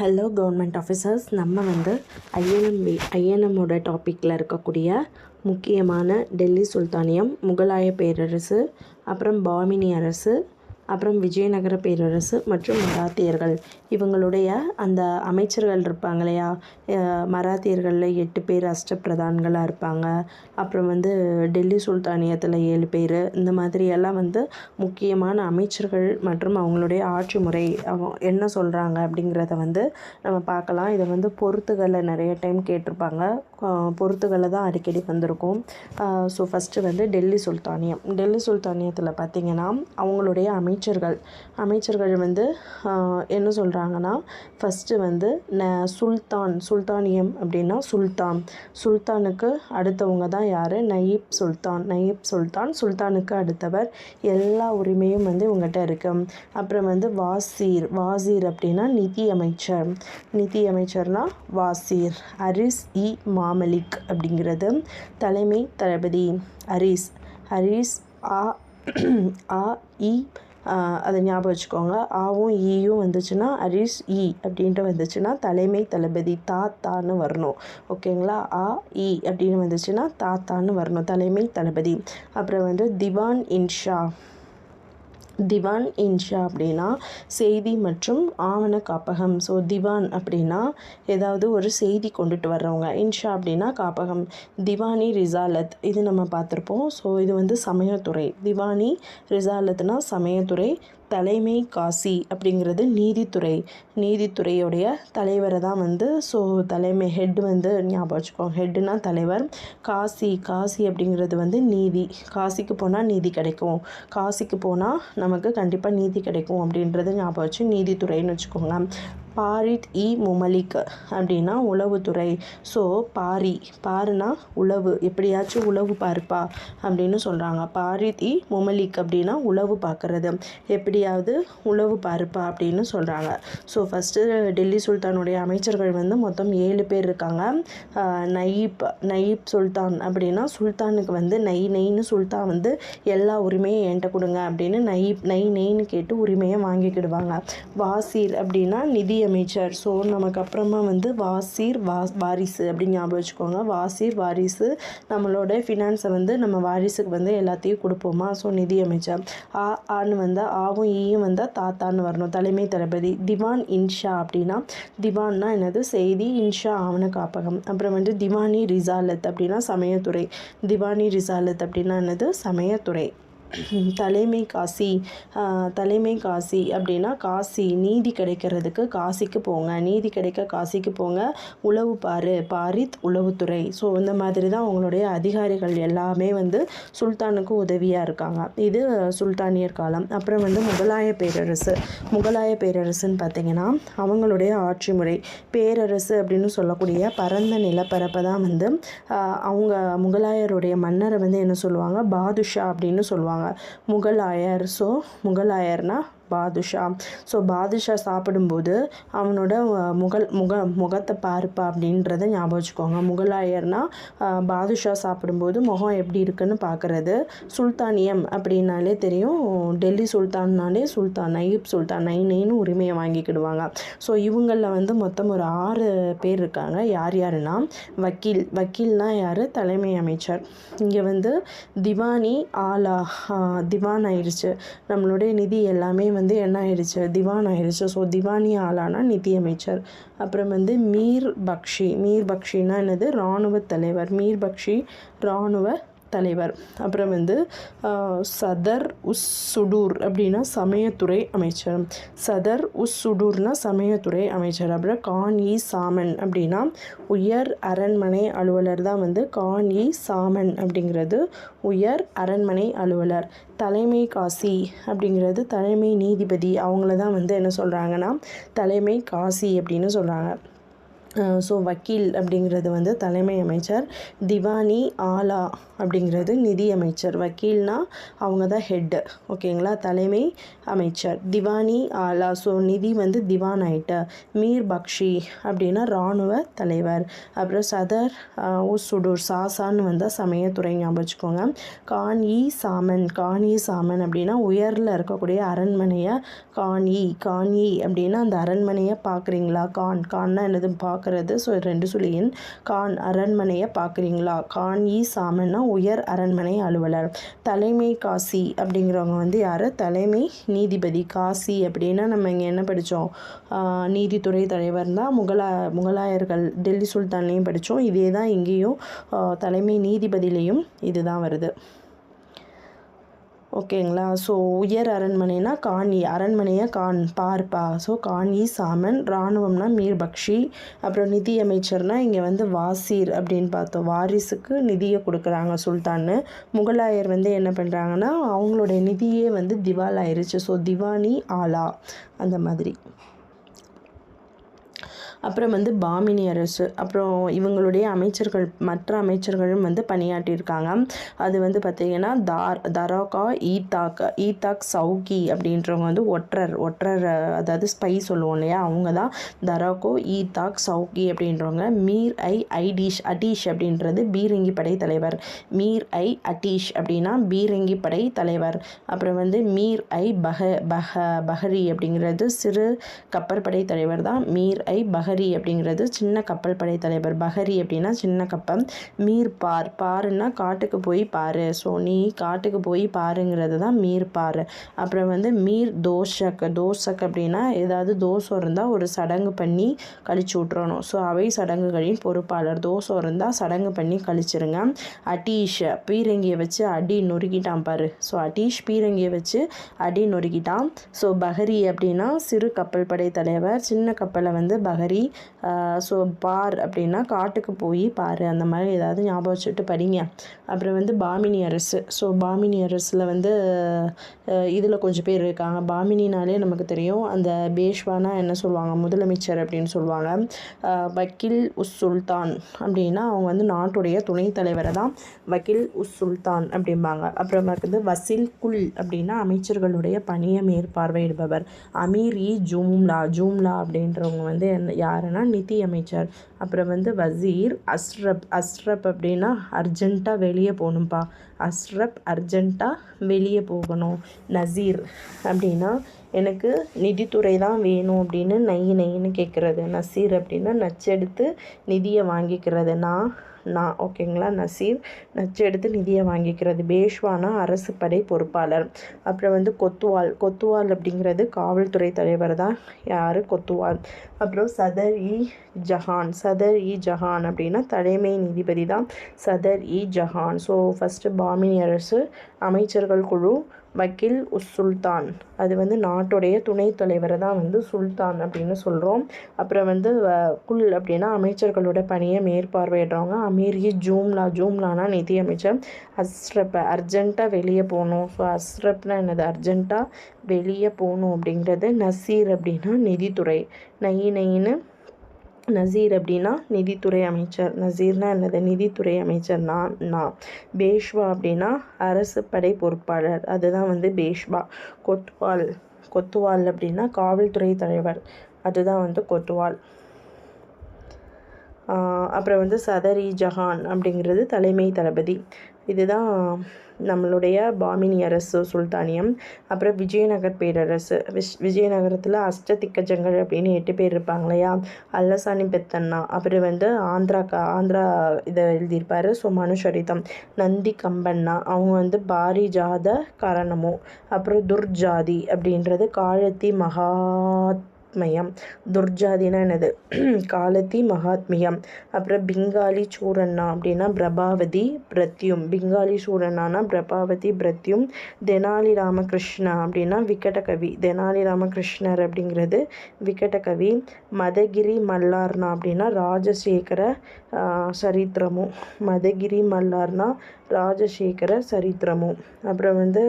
Hello government officers, நம்ம வந்து ஐஎன்எம்மோட டாப்பிக்கில் இருக்கக்கூடிய முக்கியமான டெல்லி சுல்தானியம், முகலாய பேரரசு, அப்புறம் பாமினி அரசு, அப்புறம் விஜயநகர பேரரசு மற்றும் மராத்தியர்கள், இவங்களுடைய அந்த அமைச்சர்கள் இருப்பாங்க இல்லையா. மராத்தியர்களில் 8 பேர் அஷ்டபிரதான்களாக இருப்பாங்க. அப்புறம் வந்து டெல்லி சுல்தானியத்தில் 7 பேர். இந்த மாதிரியெல்லாம் வந்து முக்கியமான அமைச்சர்கள் மற்றும் அவங்களுடைய ஆட்சி முறை என்ன சொல்கிறாங்க அப்படிங்கிறத வந்து நம்ம பார்க்கலாம். இதை வந்து பொறுத்துகளில் நிறைய டைம் கேட்டிருப்பாங்க. பொறுத்துகளில் தான் அடிக்கடி வந்திருக்கும். ஸோ ஃபஸ்ட்டு வந்து டெல்லி சுல்தானியத்தில் பார்த்திங்கன்னா அவங்களுடைய அமைச்சர்கள் வந்து என்ன சொல்கிறாங்கன்னா, ஃபஸ்ட்டு வந்து சுல்தானியம் அப்படின்னா சுல்தானுக்கு அடுத்தவங்க தான் யார்? நயீப் சுல்தான். சுல்தானுக்கு அடுத்தவர். எல்லா உரிமையும் வந்து இவங்ககிட்ட இருக்குது. அப்புறம் வந்து வாசீர் அப்படின்னா நிதி அமைச்சர்னா வாசீர். அரிஸ்-இ மாமலிக் அப்படிங்கிறது தலைமை தளபதி. அரிஸ் இ அதை ஞாபகம் வச்சுக்கோங்க. ஆவும் ஈயும் வந்துச்சுன்னா அரிஸ்-இ அப்படின்ட்டு வந்துச்சுன்னா தலைமை தளபதி, தாத்தான்னு வரணும். ஓகேங்களா? இ அப்படின்னு வந்துச்சுன்னா தாத்தான்னு வரணும், தலைமை தளபதி. அப்புறம் வந்து திவான் இன்ஷா அப்படின்னா செய்தி மற்றும் ஆவண காப்பகம். ஸோ திவான் அப்படின்னா ஏதாவது ஒரு செய்தி கொண்டுட்டு வர்றவங்க, இன்ஷா அப்படின்னா காப்பகம். திவானி ரிசாலத் இது நம்ம பார்த்துருப்போம். ஸோ இது வந்து சமயத்துறை. திவானி ரிசாலத்னா சமயத்துறை. தலைமை காசி அப்படிங்கிறது நீதித்துறையுடைய தலைவரை தான் வந்து தலைமை ஹெட் வந்து ஞாபகம் வச்சுக்கோங்க. ஹெட்டுனா தலைவர். காசி அப்படிங்கிறது வந்து நீதி. காசிக்கு போனால் நீதி கிடைக்கும், காசிக்கு போனால் நமக்கு கண்டிப்பாக நீதி கிடைக்கும் அப்படின்றத ஞாபகம் வச்சு நீதித்துறைன்னு வச்சுக்கோங்க. பாரித்-இ முமலிக் அப்படின்னா உளவுத்துறை. ஸோ பாருனா உளவு, எப்படியாச்சும் உளவு பார்ப்பா அப்படின்னு சொல்கிறாங்க. பாரித்-இ முமலிக் அப்படின்னா உளவு பார்க்குறது, எப்படியாவது உளவு பார்ப்பா அப்படின்னு சொல்கிறாங்க. ஸோ ஃபஸ்ட்டு டெல்லி சுல்தானுடைய அமைச்சர்கள் வந்து மொத்தம் 7 பேர் இருக்காங்க. நயீப் சுல்தான் அப்படின்னா சுல்தானுக்கு வந்து நெய்னு சுல்தான் வந்து எல்லா உரிமையும் என்கிட்ட கொடுங்க அப்படின்னு நெய்னு கேட்டு உரிமையை வாங்கிக்கிடுவாங்க. வாசீர் அப்படின்னா நிதி அமைச்சர். ஸோ நமக்கு அப்புறமா வந்து வாரிசு அப்படின்னு ஞாபகம் வச்சுக்கோங்க. வாரிசு நம்மளோட ஃபினான்ஸை வந்து நம்ம வாரிசுக்கு வந்து எல்லாத்தையும் கொடுப்போமா. ஸோ நிதி அமைச்சர். ஆன்னு வந்தால் ஆவும் ஈயும் வந்தால் தாத்தான்னு வரணும், தலைமை தளபதி. திவான் இன்ஷா அப்படின்னா திவான்னா என்னது? செய்தி. இன்ஷா ஆவண காப்பகம். அப்புறம் வந்து திவானி ரிசாலத் அப்படின்னா சமயத்துறை. திவானி ரிசாலத் அப்படின்னா என்னது? சமயத்துறை. தலைமை காசி அப்படின்னா காசி, நீதி கிடைக்கிறதுக்கு காசிக்கு போங்க, நீதி கிடைக்க காசிக்கு போங்க. உளவு பாரித் உளவுத்துறை. ஸோ இந்த மாதிரி தான் அவங்களுடைய அதிகாரிகள் எல்லாமே வந்து சுல்தானுக்கு உதவியாக இருக்காங்க. இது சுல்தானியர் காலம். அப்புறம் வந்து முகலாய பேரரசுன்னு பார்த்திங்கன்னா அவங்களுடைய ஆட்சி முறை. பேரரசு அப்படின்னு சொல்லக்கூடிய பரந்த நிலப்பரப்பை தான் வந்து அவங்க முகலாயருடைய மன்னரை வந்து என்ன சொல்லுவாங்க? பாதுஷா அப்படின்னு சொல்லுவாங்க. முகலாயர். ஸோ முகலாயர்னா பாதுஷா. ஸோ பாதுஷா சாப்பிடும்போது அவனோட முகத்தை பார்ப்பா அப்படின்றத ஞாபகம் வச்சுக்கோங்க. முகலாயர்னா பாதுஷா சாப்பிடும்போது முகம் எப்படி இருக்குன்னு பார்க்குறது. சுல்தானியம் அப்படின்னாலே தெரியும், டெல்லி சுல்தான்னாலே நயீப் சுல்தான் நைனு உரிமையை வாங்கிக்கிடுவாங்க. ஸோ இவங்களில் வந்து மொத்தம் ஒரு 6 பேர் இருக்காங்க. யாருன்னா வக்கீல்னா யார்? தலைமை அமைச்சர். இங்கே வந்து திவான் ஆயிடுச்சு. நம்மளுடைய நிதி எல்லாமே வந்து என்ன ஆயிடுச்சு? திவான் ஆயிடுச்சு. ஸோ திவானி ஆலானா நிதி அமைச்சர். அப்புறம் வந்து மீர் பக்ஷினா என்னது? இராணுவ தலைவர். அப்புறம் வந்து சதர் உஸ் சுடூர் அப்படின்னா சமயத்துறை அமைச்சர். சமயத்துறை அமைச்சர். அப்புறம் கான்-இ சாமன் அப்படின்னா உயர் அரண்மனை அலுவலர் தான் வந்து கான்-இ சாமன் அப்படிங்கிறது உயர் அரண்மனை அலுவலர். தலைமை காசி அப்படிங்கிறது தலைமை நீதிபதி. அவங்கள தான் வந்து என்ன சொல்கிறாங்கன்னா தலைமை காசி அப்படின்னு சொல்கிறாங்க. ஸோ வக்கீல் அப்படிங்கிறது வந்து தலைமை அமைச்சர், திவானி ஆலா அப்படிங்கிறது நிதி அமைச்சர். வக்கீல்னா அவங்க தான் ஹெட்டு, ஓகேங்களா, தலைமை அமைச்சர். திவானி ஆலா, ஸோ நிதி வந்து திவான் ஆயிட்ட. மீர் பக்ஷி அப்படின்னா இராணுவ தலைவர். அப்புறம் சதர் சுடூர் சாசான்னு வந்தால் சமயத்துறை ஞாபகம் வச்சுக்கோங்க. கான் இ சாமன் அப்படின்னா உயரில் இருக்கக்கூடிய அரண்மனையை கான் இ அப்படின்னா அந்த அரண்மனையை பார்க்குறீங்களா. கான்னா என்னது பார்க்குறது, ஸோ 2 சுழியின் கான் அரண்மனையை பார்க்குறீங்களா. கான் இ சாமன்னா உயர் அரண்மனை அலுவலர். தலைமை காசி அப்படிங்கிறவங்க வந்து யார், தலைமை நீதிபதி. காசி அப்படின்னா நம்ம இங்கே என்ன படித்தோம், நீதித்துறை தலைவர் தான். முகலாயர்கள் டெல்லி சுல்தான்லேயும் படித்தோம், இதே தான் இங்கேயும் தலைமை நீதிபதியிலையும் இது தான் வருது, ஓகேங்களா. ஸோ உயர் அரண்மனைனா அரண்மனையை பார்ப்பா. ஸோ கான் சாமன். இராணுவம்னா மீர் பக்ஷி. அப்புறம் நிதி அமைச்சர்னா இங்கே வந்து வாசீர் அப்படின்னு பார்த்தோம், வாரிசுக்கு நிதியை கொடுக்குறாங்க சுல்தான்னு. முகலாயர் வந்து என்ன பண்ணுறாங்கன்னா அவங்களுடைய நிதியே வந்து திவால் ஆயிடுச்சு. ஸோ திவானி ஆலா அந்த மாதிரி. அப்புறம் வந்து பாமினி அரசு, அப்புறம் இவங்களுடைய அமைச்சர்கள், மற்ற அமைச்சர்களும் வந்து பணியாற்றியிருக்காங்க. அது வந்து பார்த்திங்கன்னா தரோகா ஈத்தாக் சவுகி அப்படின்றவங்க வந்து ஒற்றர் அதாவது ஸ்பை சொல்லுவோம் இல்லையா, அவங்க தான் தரோகோ ஈத்தாக் சவுகி அப்படின்றவங்க. மீர் அட்டீஷ் அப்படின்றது பீரங்கி படை தலைவர். மீர் அட்டீஷ் அப்படின்னா பீரங்கி படை தலைவர். அப்புறம் வந்து மீர் பஹரி அப்படிங்கிறது சிறு கப்பற்படை தலைவர் தான். மீர் பஹரி அப்படிங்கிறது சின்ன கப்பல் படை தலைவர். பஹரி அப்படின்னா சின்ன கப்பல். மீர் பாருன்னா காட்டுக்கு போய் பாரு. ஸோ நீ காட்டுக்கு போய் பாருங்கிறது தான் மீர் பாரு. அப்புறம் வந்து மீர் தோஷக் அப்படின்னா ஏதாவது தோஷம் இருந்தால் ஒரு சடங்கு பண்ணி கழிச்சு விட்றணும். ஸோ அவை சடங்குகளின் பொறுப்பாளர். தோஷம் இருந்தால் சடங்கு பண்ணி கழிச்சிருங்க. அட்டீஷ் பீரங்கியை வச்சு அடி நொறுக்கிட்டான் பாரு. ஸோ அட்டீஷ் பீரங்கியை வச்சு அடி நொறுக்கிட்டான். ஸோ பஹரி அப்படின்னா சிறு கப்பல் படை தலைவர். சின்ன கப்பலை வந்து பஹரி. ஸோ பார் அப்படின்னா காட்டுக்கு போய் பாரு, அந்த மாதிரி ஏதாவது ஞாபகம் வச்சுட்டு படிங்க. அப்புறம் வந்து பாமினி அரசு. ஸோ பாமினி அரசில் வந்து இதில் கொஞ்சம் பேர் இருக்காங்க. பாமினினாலே நமக்கு தெரியும், அந்த பேஷ்வானா என்ன சொல்லுவாங்க, முதலமைச்சர் அப்படின்னு சொல்லுவாங்க. வக்கீல் சுல்தான் அப்படின்னா அவங்க வந்து நாட்டுடைய துணைத் தலைவரை தான் வக்கீல் சுல்தான் அப்படிம்பாங்க. அப்புறம் வந்து வசீல் குல் அப்படின்னா அமைச்சர்களுடைய பணியை மேற்பார்வையிடுபவர். அமீர் ஜூம்லா அப்படின்றவங்க வந்து யாருன்னா நிதி அமைச்சர். அப்புறம் வந்து வசீர் அஸ்ரப் அப்படின்னா அர்ஜென்ட்டாக வெளியே போகணும்ப்பா. அர்ஜென்ட்டாக வெளியே போகணும். நசீர் அப்படின்னா எனக்கு நிதித்துறை தான் வேணும் அப்படின்னு நைன்னு கேட்குறது. நசீர் அப்படின்னா நச்செடுத்து நிதியை வாங்கிக்கிறது. நான் ஓகேங்களா. நசீர் நச்செடுத்து நிதியை வாங்கிக்கிறது. பேஷ்வானா அரசு படை பொறுப்பாளர். அப்புறம் வந்து கொத்துவால் அப்படிங்கிறது காவல்துறை தலைவர் தான் யார், கொத்துவால். அப்புறம் சதர் இ ஜஹான் அப்படின்னா தலைமை நீதிபதி தான் சதர் இ ஜஹான். ஸோ ஃபஸ்ட்டு பாமினி அரசு, அமைச்சர்கள் குழு, வக்கீல் சுல்தான், அது வந்து நாட்டுடைய துணைத் தலைவரை தான் வந்து சுல்தான் அப்படின்னு சொல்கிறோம். அப்புறம் வந்து குல் அப்படின்னா அமைச்சர்களோட பணியை மேற்பார்வையிடுறவங்க. அமீர் ஜூம்லானா நிதி அமைச்சர். அர்ஜென்ட்டாக வெளியே போகணும். ஸோ அஸ்ரப்னா என்னது, அர்ஜென்ட்டாக வெளியே போகணும் அப்படிங்கிறது. நசீர் அப்படின்னா நிதித்துறை. நைன்னு நசீர் அப்படின்னா நிதித்துறை அமைச்சர். நசீர்னா என்னது, நிதித்துறை அமைச்சர். நான் பேஷ்வா அப்படின்னா அரசு படை பொறுப்பாளர், அதுதான் வந்து பேஷ்வா. கொத்துவால் அப்படின்னா காவல்துறை தலைவர், அதுதான் வந்து கொத்துவால். அப்புறம் வந்து சதர் இ ஜஹான் அப்படிங்கிறது தலைமை தளபதி. இதுதான் நம்மளுடைய பாமினி அரசு சுல்தானியம். அப்புறம் விஜயநகர் பேரரசு. விஜயநகரத்தில் அஷ்டதிக்கஜங்கள் அப்படின்னு 8 பேர் இருப்பாங்க இல்லையா. அல்லசானி பெத்தண்ணா. அப்புறம் வந்து ஆந்திரா இதை எழுதியிருப்பார். ஸோ மனுஷரிதம். நந்தி கம்பண்ணா அவங்க வந்து பாரிஜாத காரணமோ. அப்புறம் துர்ஜாதி அப்படின்றது காலத்தி துர்ஜாதினா என்னது, காலத்தி மகாத்மியம். அப்புறம் பிங்காலி சூரண்ணா அப்படின்னா பிரபாவதி பிரத்யும். பிங்காலி சூரண்ணானா பிரபாவதி பிரத்யும். தெனாலி ராமகிருஷ்ணா அப்படின்னா விகடகவி. தெனாலி ராமகிருஷ்ணர் அப்படிங்கிறது விகடகவி. மதகிரி மல்லார்னா அப்படின்னா ராஜசேகர சரித்திரமும். மதகிரி மல்லார்னா ராஜசேகர சரித்திரமும். அப்புறம் வந்து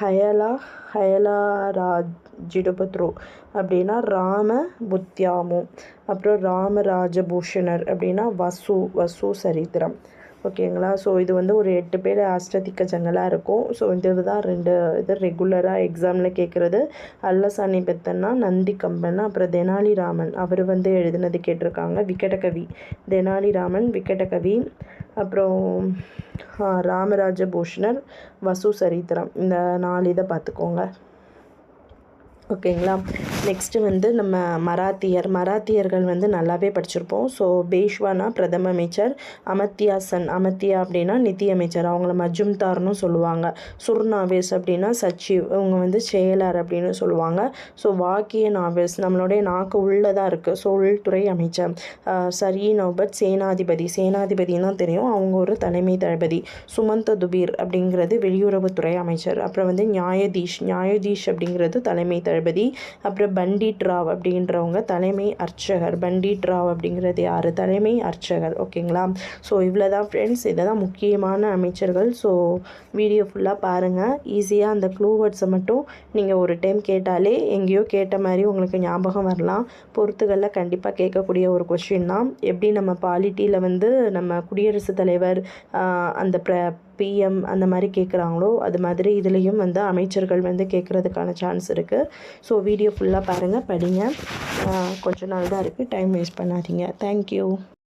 ஹயலா ராஜிடபத்ரோ அப்படின்னா ராமபுத்தியாமும். அப்புறம் ராமராஜபூஷணர் அப்படின்னா வசு சரித்திரம். ஓகேங்களா. ஸோ இது வந்து ஒரு 8 பேர் அஷ்டதிக்கஜங்களாக இருக்கும். ஸோ இது தான் 2 இது ரெகுலராக எக்ஸாமில் கேட்குறது. அல்லசாணி பெத்தன்னா நந்தி கம்பன், அப்புறம் தெனாலிராமன் அவர் வந்து எழுதினது கேட்டிருக்காங்க. விகடகவி தெனாலிராமன் விகடகவி. அப்புறம் ராமராஜபூஷணர் வசு சரித்திரம். இந்த 4 இதை பார்த்துக்கோங்க. ஓகேங்களா. நெக்ஸ்ட்டு வந்து நம்ம மராத்தியர்கள் வந்து நல்லாவே படிச்சிருப்போம். ஸோ பேஷ்வானா பிரதம அமைச்சர், அமத்தியா அப்படின்னா நிதி அமைச்சர், அவங்கள மஜும்தார்னு சொல்லுவாங்க. சுர்நாவேஸ் அப்படின்னா சச்சிவ், இவங்க வந்து செயலர் அப்படின்னு சொல்லுவாங்க. ஸோ வாக்கிய நாவேஸ் நம்மளுடைய நாக்கு உள்ளதாக இருக்குது. ஸோ உள்துறை அமைச்சர். சரி நௌபத் சேனாதிபதினா தெரியும், அவங்க ஒரு தலைமை தளபதி. சுமந்த துபீர் அப்படிங்கிறது வெளியுறவுத்துறை அமைச்சர். அப்புறம் வந்து நியாயதீஷ் அப்படிங்கிறது தலைமை தளபதி. அப்புறம் பண்டிட் ராவ் அப்படின்றவங்க தலைமை அர்ச்சகர். பண்டிட் ராவ் அப்படிங்கிறது யார்? தலைமை அர்ச்சகர். ஓகேங்களா. ஸோ இவ்வளோதான் ஃப்ரெண்ட்ஸ், இதை தான் முக்கியமான அமைச்சர்கள். ஸோ வீடியோ ஃபுல்லாக பாருங்கள். ஈஸியாக அந்த க்ளூ வேர்ட்ஸை மட்டும் நீங்கள் ஒரு டைம் கேட்டாலே எங்கேயோ கேட்ட மாதிரி உங்களுக்கு ஞாபகம் வரலாம். பொறுத்துகளில் கண்டிப்பாக கேட்கக்கூடிய ஒரு கொஷின் தான். எப்படி நம்ம பாலிட்டியில் வந்து நம்ம குடியரசுத் தலைவர் அந்த பிஎம் அந்த மாதிரி கேட்குறாங்களோ அது மாதிரி இதுலேயும் வந்து அமைச்சர்கள் வந்து கேட்குறதுக்கான சான்ஸ் இருக்குது. ஸோ வீடியோ ஃபுல்லாக பாருங்கள், படிங்க. கொஞ்ச நாள் தான் இருக்குது, டைம் வேஸ்ட் பண்ணாதீங்க. தேங்க்யூ.